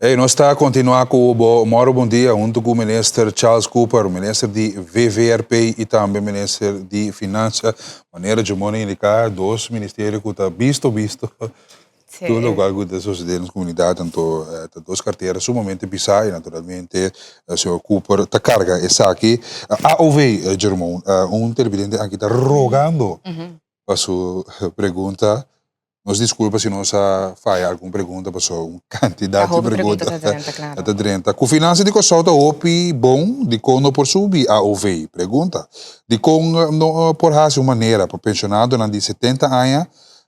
Hey, nós está a continuar com o Moro Bom Dia, junto com o ministro Charles Cooper, o ministro de VVRP e também o ministro de Finanças. Maneira de indicar dois ministérios que estão visto, tudo o que está sucedendo na comunidade, tanto duas carteiras sumamente bizarras e naturalmente o senhor Cooper está carga essa aqui. Ouvi, Germão, televidente aqui está rogando a sua pergunta. Nos desculpa se nós faz alguma pergunta, passou uma quantidade de perguntas. Está 30. Com finança de coisa opi bom, de como por subir a OV. Pergunta. De como no por fazer uma maneira para pensionado de 70 anos,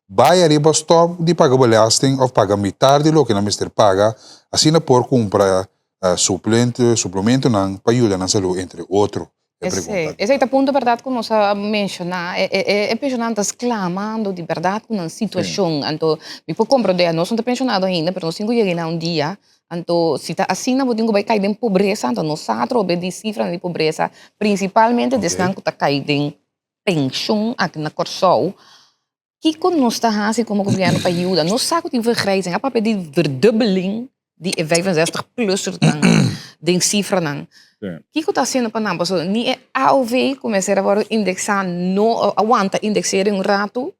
vai arriba stop de pagar belasting ou pagar metade do que na mister paga, assim por comprar suplemento para ajudar na saúde, entre outros. Esse é o ponto, verdade, que nós mencionar. É pensionado clamando de verdade com uma situação. Então, me pode compreender, nós não estamos pensionados ainda, mas nós temos que chegar um dia. Então, se está assim, nós temos que cair em pobreza. Então, nós sabemos de cifras de pobreza, principalmente de que está caindo em pensão aqui na Corsol. Que nós estamos fazendo como governo para ajudar? Nós sabemos que vergrijzing, a papel de verdubbeling die 65-plussers de cifra nan. Kiko está sendo para nós, ni AOV começar a indexar no aguanta indexar um rato,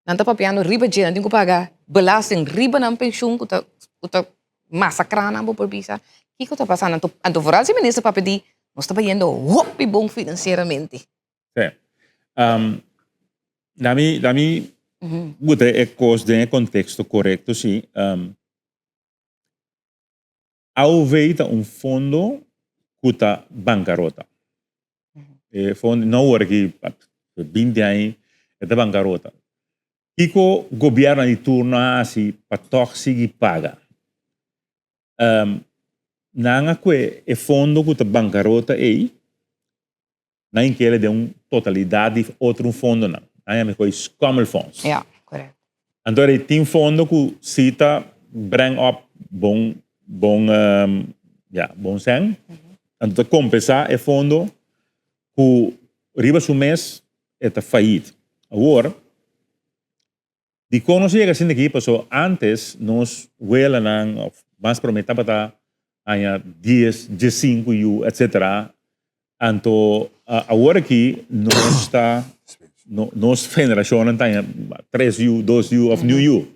não está papiando riba de não pagar belasting riba na pensão, que está massacrando na população. Kiko está passando, então por assim ministro para pedir, nós está indo hopi bom financeiramente. Sim. Dami buta é coisa de contexto correto, sim. AOV está fundo que está bancarrota. Fundo não hora que 20 anos está bancarrota. E que o governo de turno assim para conseguir pagar. Nanga que é fundo que está bancarrota aí, não que ele de totalidade de outro fundo não. Aí é coisa como funds. Correto. Então ele tem fundo que cita bring up bom sangue. Então compensar é fundo que riba do mês está faído. Agora, de quando chega assim aqui, passou antes nós vela não mais prometava para aí 10, 15 U, etc. Então agora aqui nós está nossa geração tem 3 U, 2 U of new U.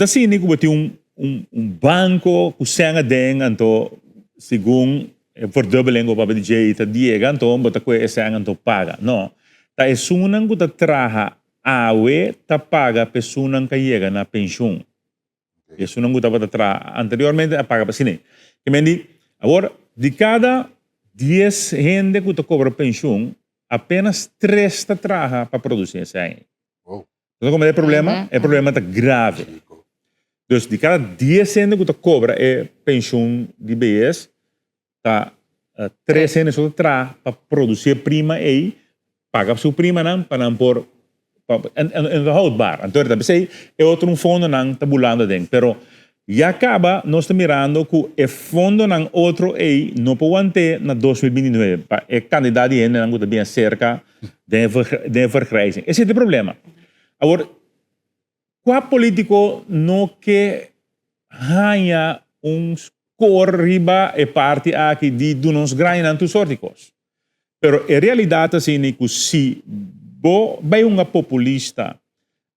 Assim que tem banco que senga den então segundo verdubbeling o papel de está diega então bota que é senga então paga não tá é sunan que tá traha awe tá paga pessoa que chega na pensão é sunan que tá bota traha anteriormente a paga para sine que mendi agora de cada 10 gente que tá cobra pensão apenas 3 está traha para produzir esse aí então como é problema tá grave. Dus de cada 10 centen que tu cobra é pensão de BS, tá 3 centen só tra para produzir prima aí, paga sua prima não para não por en houdbaar. Então também é outro fundo não tabulando dentro, pero já acaba nós estamos mirando que é fundo não outro aí não pode ter na 2029, é candidato ainda não está bem cerca de vergrijzing. Esse é o problema. Agora qual político não quer ganhar score riba e parte aqui de nos ganhar tantos sorticos. Pero a realidade é que se vai populista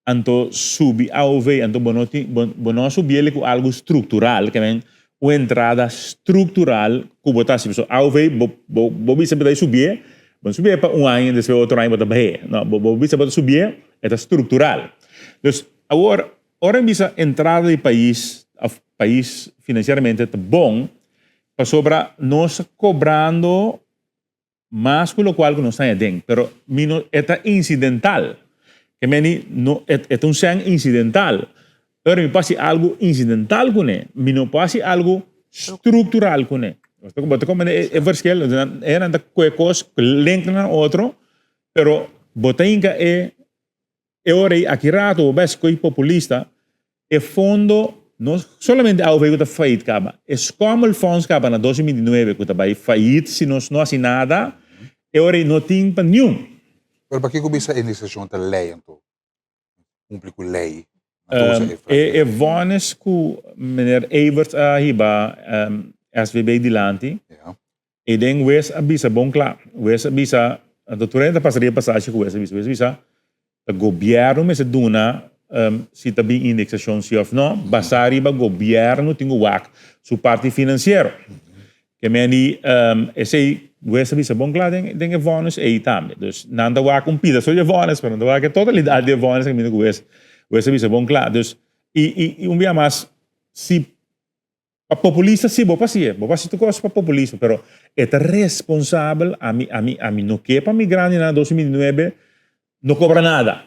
anto subi AOV anto bono subir com algo estrutural que vem uma entrada estrutural que botar se AOV bobi se vai subir para ano depois outro ano botar bem não bobi se subir é estrutural. Dus agora bisa entrada de país financeiramente é bom para sobra nós cobrando mais que o qual que nós estamos dentro, pero é incidental. Que meni é sang incidental. Pero me passa algo incidental com ele, me não passa algo estrutural com ele. Como é verschil, é nada coisa que link na outro, pero botinga é ora aqui rato o best coi populista e fundo não somente ao veio da feito caba é como o fundos caba na 2009 que vai feito se nós não assim nada e ora não tem para nenhum. Pero para que bisa indexação da lei então cumprir com lei Vonnis ku meneer Everts hiba SVB Dilanti. Ja. E denk Wes Abisa bom claro. Wes Abisa, durante a passaria passagem com Wes Abisa, o governo me se duna se está bem indexação se ou não, basari ba governo tem o WAC, su parte financeiro. Que meni esse Wes Abisa bom claro tem Vonnis e também. Dus nanda WAC pida só de Vonnis, mas nanda WAC totalidade de Vonnis que me com Wes Abisa bom claro. Dus e dia mais se a populista sí, vos pasí tu cosa para populismo, pero es responsable a mí no que para migrante en 2009 no cobra nada.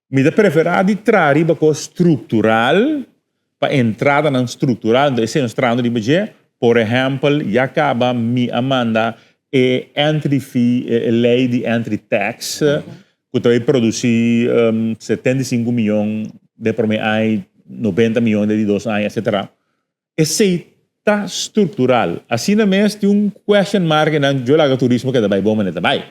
Mi da preferado trari ba cosa estrutural para entrada na estrutural, entonces es entrando de budget, por ejemplo, ya acaba mi amanda entry fee, lei de entry tax, que vai produzir 75 milhões de por aí 90 milhões de 2 anos, etc. Esse está estrutural. Assim na mesma tem question mark na joga turismo que está bom, mas está bem.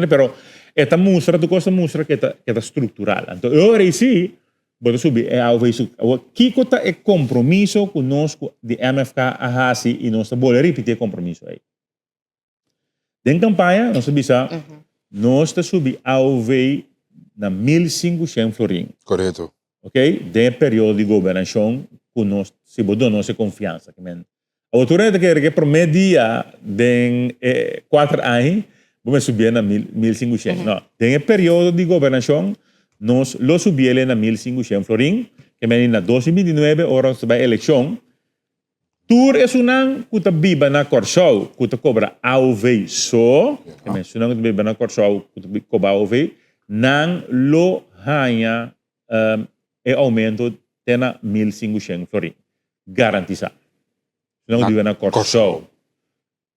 Pero esta mostra, tu costa mostra que está estrutural. Então, eu reci, vou subir, ao isso. Que cota é compromisso conosco de MFK a Hasi e nós vamos repetir compromisso aí. Den campanha, nós bisa, nós está subir ao ver na 1.500 florim. Correto. Ok? De período de governação conosco, se bodo nossa confiança. A autoridade que prometia de 4 anos, vamos subir na 1.500. Não, tem período de governação, nós lo subimos na 1.500 florim, que na 2029, hora se vai eleição, tur é um que está biba na Corsol, que está cobra AOV só, que é um que biba na Corsol, que está cobra AOV, não lo ganha aumento de 1.500 florim. Garantizado. Se não tiver na Corsol,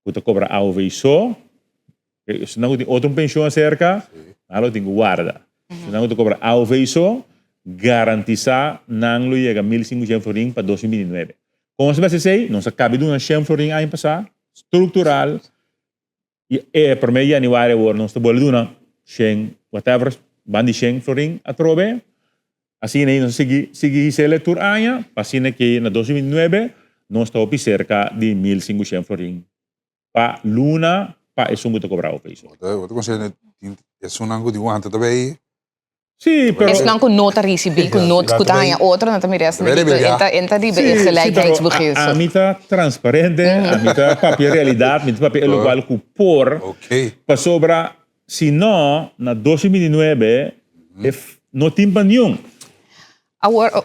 que está cobra AOV só, se não tem outra pensão cerca, não tem guarda. Se não tem cobra AOV só, garantizar não chega a 1.500 florim para 2029. Como se vai dizer, não se cabe de uma 100 florim ano passado, estrutural, e para 1 janeiro, não se pode dar 100, whatever, bandi 100 florim a trove. Assim, nós seguimos a leitura año, assim que na 2009, nós estamos cerca de 1.500 florim. Para Luna, para isso que cobrar o peso. Wat consider é um ângulo de guanta também. Sim, pero... Es não com nota receber, com nota que tem outra, não também resta. Entra de gelijkheidsbeginsel. A mim está transparente, a mim está papel realidade, a mim está papel igual que por. Ok. Para sobra, se não, na 2009, não tem nenhum. Agora,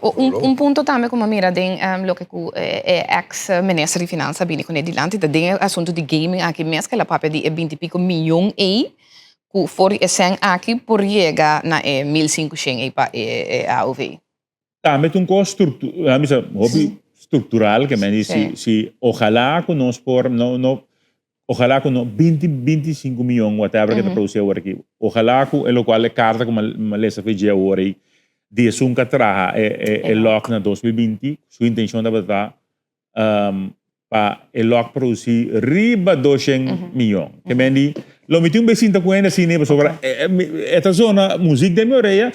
ponto também como mira den lo que ex-ministro de Finanças bem com ele dilante da den assunto de gaming aqui mesmo que ela papel de 20 pico milhão e que for esen aqui por chegar na 1.500 para AOV. Também tem um custo estrutural que me diz se ojalá que nós por ojalá que nós 25 milhões whatever que está produzindo aqui. Ojalá que o qual é carta como a lesa fez agora de sunca traha lock na 2020, sua intenção da botar para o lock produzir riba 200 milhões. Que me diz, lo meti um becinho com ele assim, né, sobre esta zona música de minha orelha,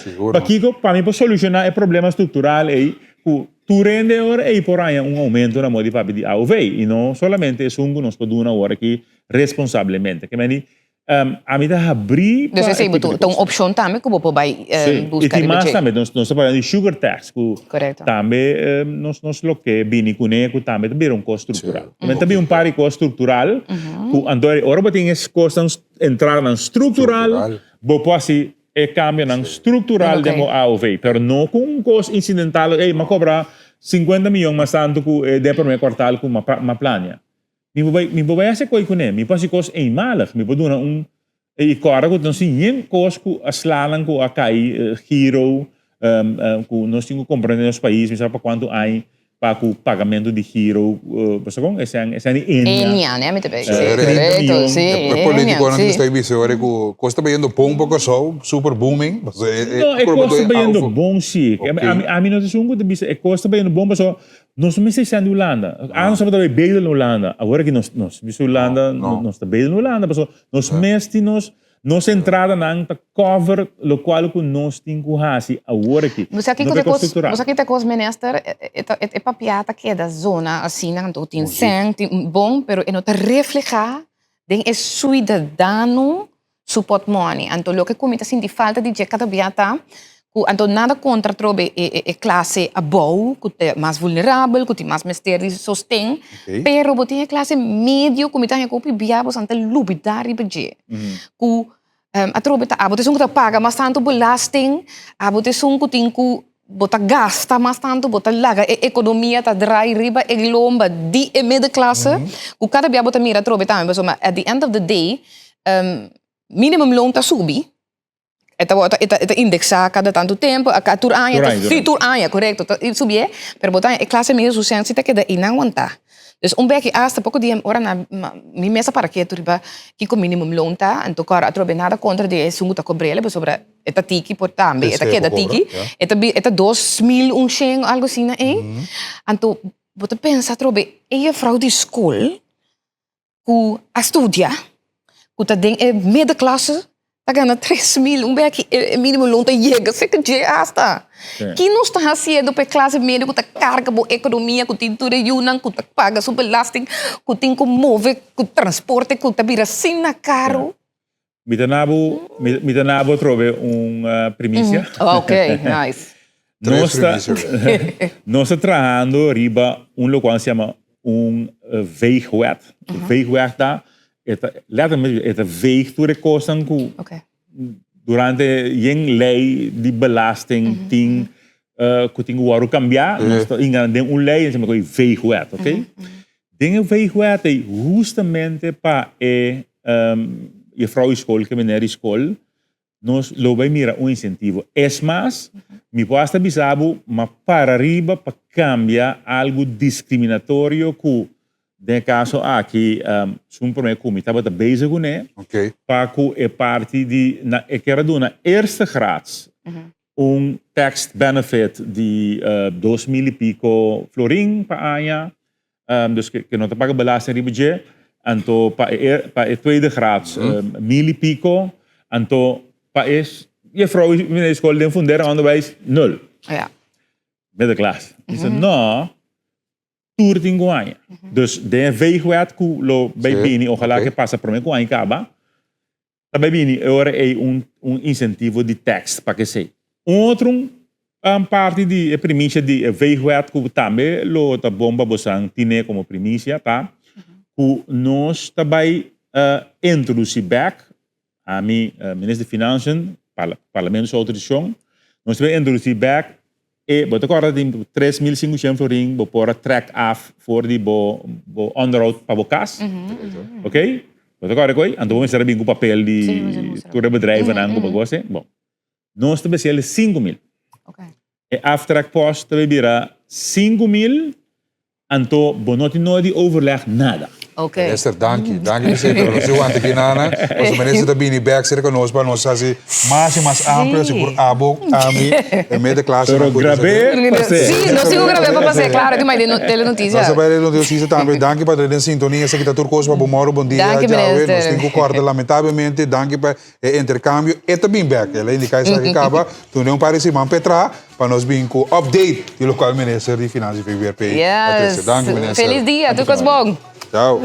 para mim para solucionar o problema estrutural aí, tu rende agora e por aí aumento na moda de AOV e não somente é que nós podemos agora aqui responsavelmente. Que me diz, a mim está abrir para... Então, então, opção também que você vai buscar. E mais também, nós estamos falando de sugar tax, que também nós lo que bini com ele, também também um custo estrutural. Também um par de custo estrutural, que agora você tem esse custo entrar na estrutural, você pode cambio na estrutural de AOV, mas não com um custo incidental, mas cobrar 50 milhões mais tanto que de primeiro quartal com uma plania. Mi vai essa coisa com ele, mi pode coisa em malas, mi pode dar e agora que nós temos coisa que a slalan que a cai hero, que nós temos que compreender nos países, sabe para quanto há para o pagamento de hero, você como esse ano Enia, né, me também. Correto, sim. É político, não está aí visto agora que costa bem do pão pouco só, super booming. Não, é costa bem do bom sim. A mim não é um que é costa bem do bom, mas nós não estamos na Holanda. Nós estamos bem na Holanda. Agora que nós vimos Holanda, nós estamos bem na Holanda, mas nós mesmos Nossa entrada não está cover lo qual que nós temos que fazer agora aqui. Você aqui com os minister, é papiata que é da zona, assim, não tem bom, pero não está reflejar den é cidadano support money. Então, o que comita assim de falta de cada biata, então nada contra trobe é classe above, que é mais vulnerável, que tem mais mistério de sostém, pero botem a classe médio, comita a copi biabos ante lubidar e beje. Que a trobe tá, abote sung que paga mais tanto belasting, abote sung que tem que bota gasta mais tanto, bota laga, a economia tá drai riba, e lomba di e middle classe, que cada biabo tá mira trobe também, mas at the end of the day, minimum loon tá subi. Eta indexa cada tanto tempo, a tur anya, correto, subir, pero botar a classe meio suficiente que da inawanta. Dus beque hasta pouco dia ora na mi mesa para que turiba que com minimum loan tá, então cara trobe nada contra de sungu tá cobrele, mas sobre eta tiki por tambe, eta que da tiki, eta 2.000 sheng algo assim, né? Então bota pensa trobe, e frau de school ku a studia, ku tá den middle classe tá ganhando 3.000, beque mínimo loan tá chega, sei que já hasta. Que não está fazendo para a classe média que está carga a economia, que tem tudo que está paga super belasting, que tem que mover, que transporte, que está vira assim na caro. Mitanabo trove primícia. Ok, nice. Nós estamos trabalhando riba local que se chama veegwet. Veegwet tá letterlijk het weegt door de kosten durante een lei de belasting ting que tem que cambiar ingaan den lei en se me veegwet, oké? Dingen veegwet é justamente para je vrouw school que meneer school nos lo vai mira incentivo. Es más, mi posta bisabo ma para arriba para cambiar algo discriminatorio que nel caso aqui, sono per me come estava bezig com para que é parte de que era na eerste graads tax benefit de 2.000 e pico florin per ano, dus que não te paga belasting ribetje, então para tweede graads 1.000 e pico, então para je vrouw in de school den funderen onderwijs 0. Ja. Middenklasse. Dus no. Tour de Guanha. Dus de veegwet que lo bem ojalá que passa por mim Guanha acaba. Também bem agora é incentivo de tax para que sei. Outro parte de primícia de veegwet que também lo tá bomba bosang tine como primícia, tá? Que nós também introduzir back a mim ministro de Finanças, parlamento autorização, nós também introduzir back e wat ik hoorde die 3.500 florin bepora track af voor die bo onderhoud para bokas. Oké? Wat ik hoorde koi, ando vamos ter bingo papel die toere bedrijven aan go bagose. Bom. Nós te bestellen 5.000. Okay. E aftrek post te bira 5.000 anto bonoti no di overleg nada. Okay. Minister, danke sempre. Nós vamos aqui na os ministros da Bini Back cerca nós para nós fazer mais amplo seguro abo ami e meia classe Pero grave. Sim, nós sigo grave para fazer claro que mais de telenotícia. Nós vai notícia também. Danke para a sintonia, se que tá turcos para bom bom dia. Danke minister. Nós temos que cortar lamentavelmente. Danke para o intercâmbio. E também Back, ela indica isso que acaba. Tu não parece man Petra para nós vir com update do local ministro de Finanças e VVRP. Yes. Danke minister. Feliz dia, tudo bom. Tchau.